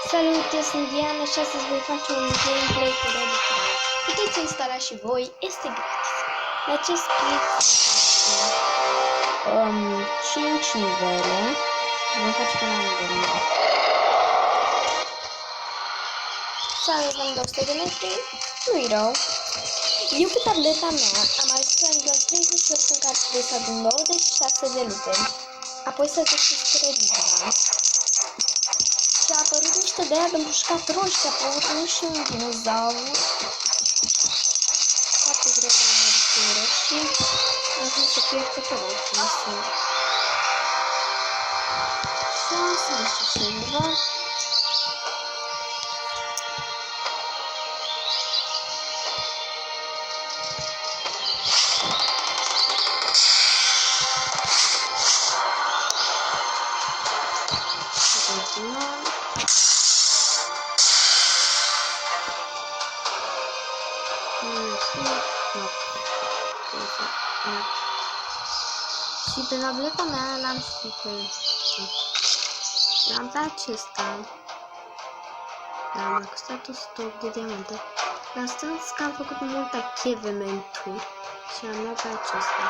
Salut, eu sunt Diana și astăzi voi face un gameplay cu Reddit. Puteți instala și voi, este gratis. La acest clip 5 nivele și vom face până la nivelul 9. Să avem 200 de metri, nu-i rău. Eu pe tableta mea am ajuns la nivel 38 în care trebuie să adun 96 de luperi. Apoi să găsesc Reddit. Și a apărut niște de aia de împușcat roșii, și a apărut și un dinozaur. Foarte greu de urmărit cu roșii. Acum să pierd pe ceva cu misiune. Și să nu știu ce undeva. Și pe tableta mea l-am pe acesta. Dar m-a costat 108 de diamante. Dar strâns că am făcut multe achievement-uri și am luat pe acesta.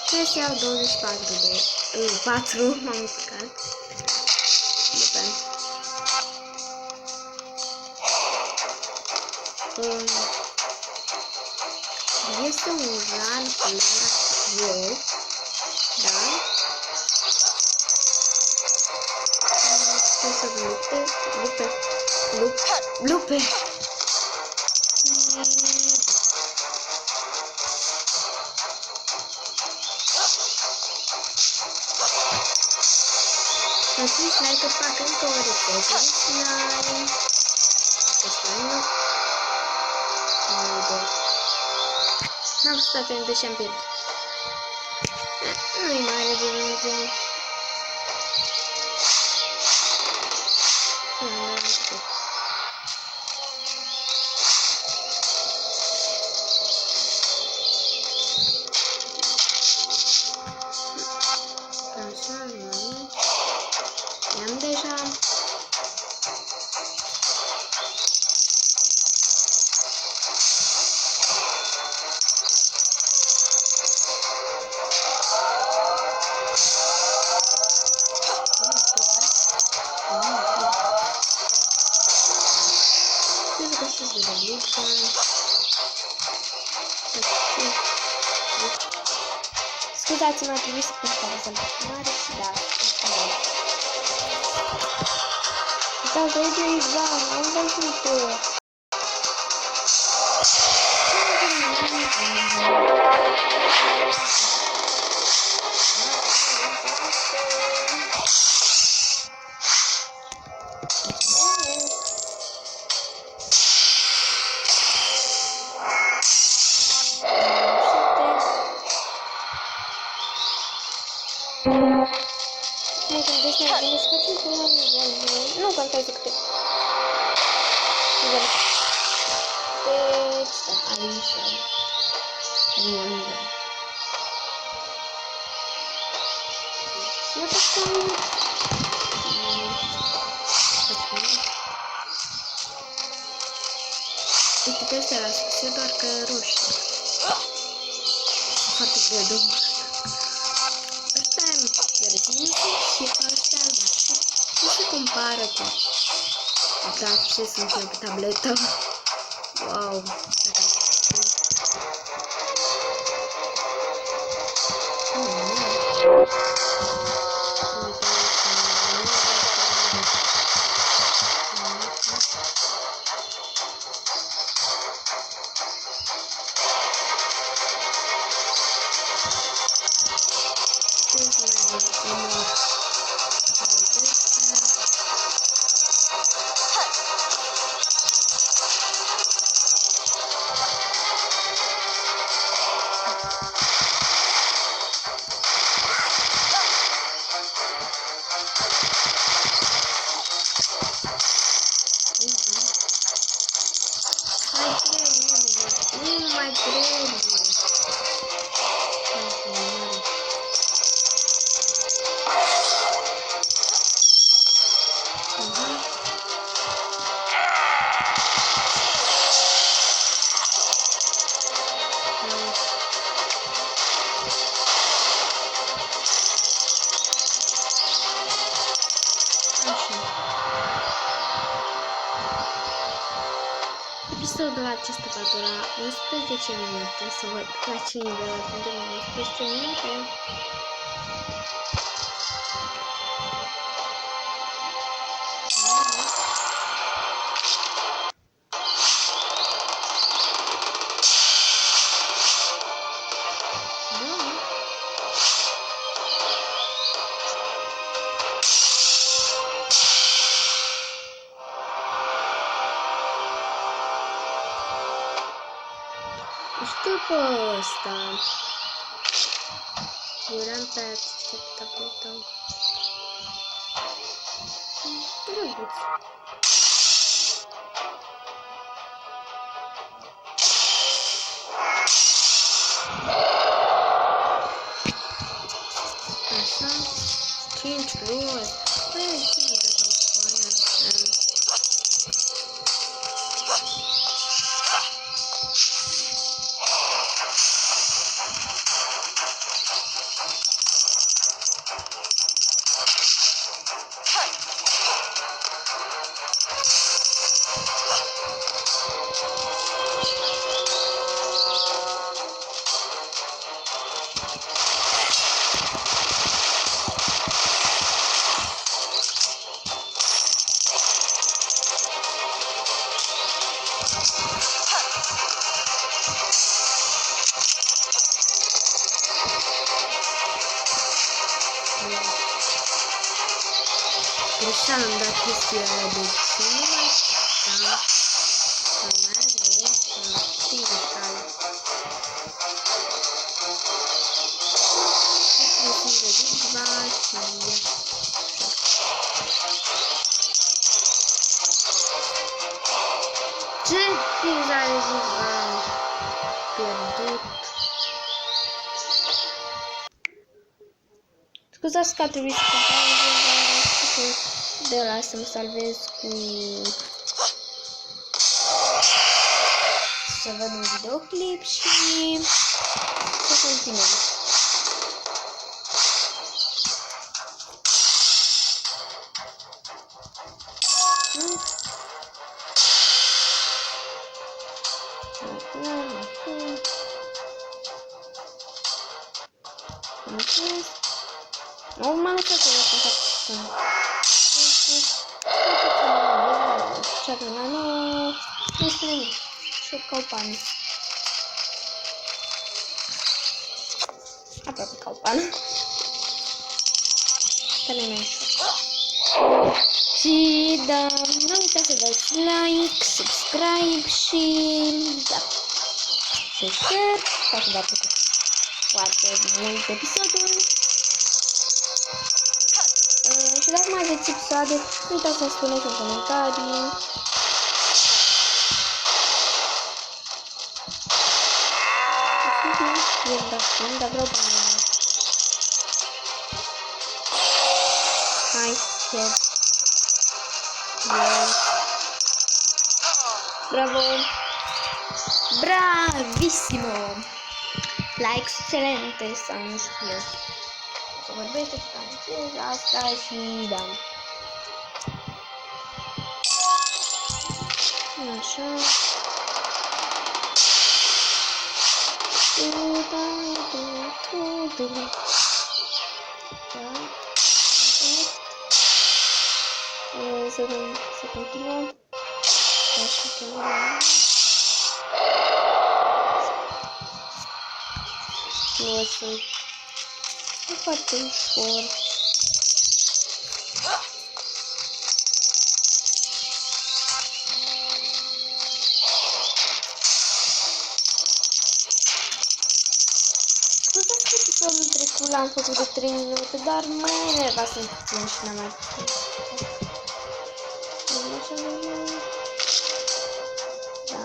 Trebuie să iau 24 de 4, m-am uscat. Este un ran cu Lara Croft, da? Trebuie să lupe. Atunci like că fac încă o rețetă slime. N-am fost atent de și-am pierdut. Nu-i mare de Dumnezeu. I-am deja. Scuzați-mă, a trebuit să pun pauză în continuare și da, da, vede Ivan, unde sunt tu? Mă gândesc mai bine să facem până la nivel. Nu contează câte. Nivel. Deci, da, aici. Nivel. Și eu facem. Uite pe astea la sus, doar că roșii. Foarte greu de urmă. Și ăștia, da, nu se compară cu ce sunt eu pe tabletă. Wow! Episodul acesta va dura 11 minute, să văd la ce nivel ajungem în 11 minute. Și după ăsta eram pe acceptabil tău. Drăguț. Așa, 5 luni. Păi, ce de campană așa. Greșeam, am dat chestia aia de ce nu mai știam să merge la fizical. Și să de Bigba și... Ce fiza de Bigba am pierdut? Scuzați că a trebuit să de la să mă salvez cu să văd un videoclip și să continuăm. Nu m-am lăsat să contact. Nu știu nimic. Și Calpan. Aproape Calpan. Și da, nu uitați să dați like, subscribe și da. Și share, dacă v-a plăcut foarte mult episodul. Și dacă mai aveți episoade, nu uitați să spuneți în comentarii. Dar vreau bani. Hai, yes. Yes. Bravo. Bravissimo. La excelente sau nu știu eu. Se vorbește francez, asta și da. Așa. Să continuăm. Așa că nu o să e foarte ușor. Episodul trecut l-am făcut de 3 minute, dar mai enervasem puțin și n-am mai putut. Da.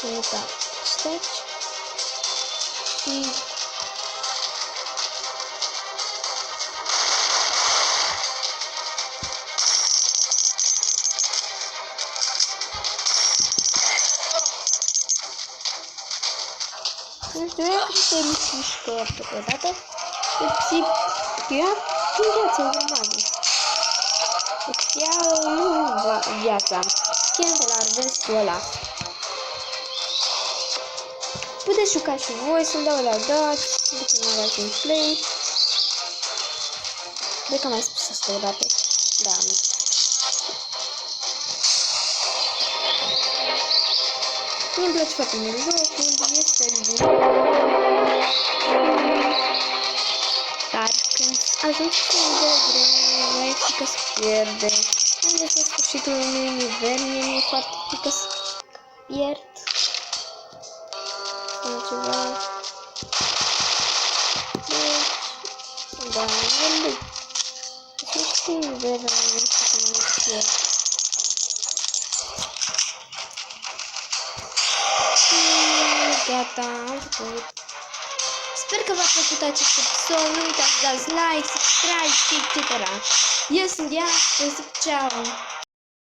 Minuta wstecz. I Tutaj myślisz szkoła przekładata. Viață urmării. Viața. Chiar la vestul ăla. Puteți juca și voi, să-mi dau la dați, duc în magazin play. Cred că am mai spus asta odată. Da, am spus. Mi-mi place foarte mult jocul, este bun. Dar când ajungi cu un de greu, mai e frică să pierde. Când la sfârșitul unui nivel, mi-e foarte frică să pierd. Sau ceva. Deci, da, nivelul. Deci nu știu nivelul, nu știu cum să pierd. Gata, am făcut. Sper că v-a plăcut acest episod. Nu uitați să dați like, subscribe și etc. Eu sunt Diana și vă zic ceau!